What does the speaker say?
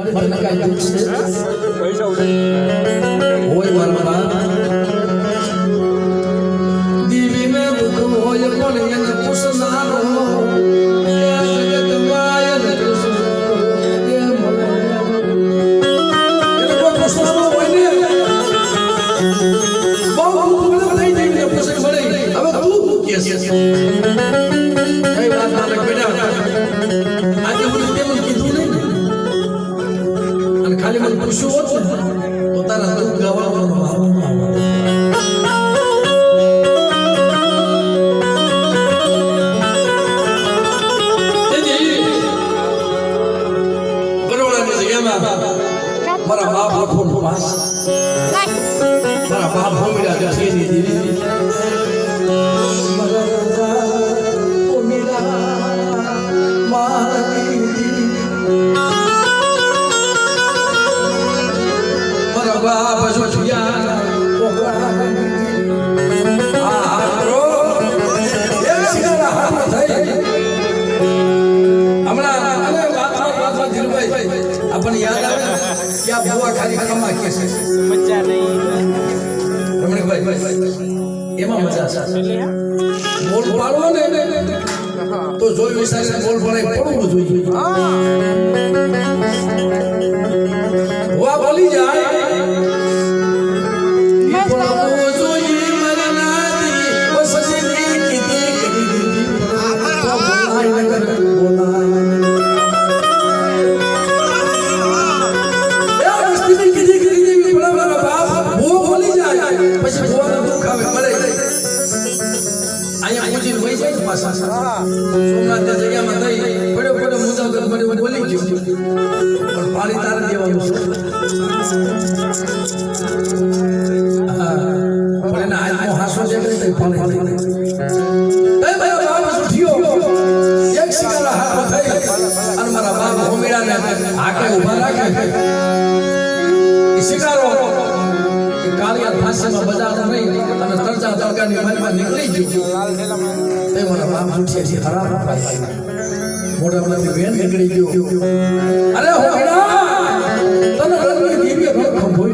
મને કાઈ દુખ છે પૈસા ઉડે હોય મારા દીવી મે દુખ હોય પણ એને પૂછનારો એ જગત માય ને કૃષ્ણ એ મને એને કોઈ પૂછનારો હોય ને બહુ દુખ થઈ જઈને પૂછે મળે હવે તું કે છે કઈ વાત ના લગ બેટા આજે હું તેમ કીધું નહીં અને ખાલી મને પૂછ્યું હોત ને તો તારા દુઃખ ગવાવાનો વારો ન આવત બરોડાની જગ્યામાં મારા બાપ લખોનો પાસ મારા બાપ હોમીડા જથેની દીવી આપણને યાદ આવે કે આ બુઆ ખાલી ખમા કે છે મજા નહીં રમણીકભાઈ એમાં મજા છે બોલ પાડવો ને તો જોઈ વિચારીને બોલ પડે પડવું જોઈએ વા બોલી જાય સોમનાથ જગ્યામાં થઈ પડ્યો પડ્યો મુજાવર પડ્યો બોલી ગયો પણ પાણી તારે દેવાનું છે પણ એના હાથમાં હાસો જેટલી થઈ પાણી થઈ મારા બાપ ઉઠ્યો એક શિકારા હાથો થઈ અને મારા બાપ હોમીડાને આકે ઊભા રાખે એ શિકારો કાળિયા ફાંસીમાં બજાતો નહીં અને તરજા તરગાની મારીમાં નીકળી ગયો તે મારા બાપ ઉઠે છે ખરાબ મોઢામાંથી વેન નીકળી ગયો અરે હોમીડા તને રંગની દીવી ખંભોઈ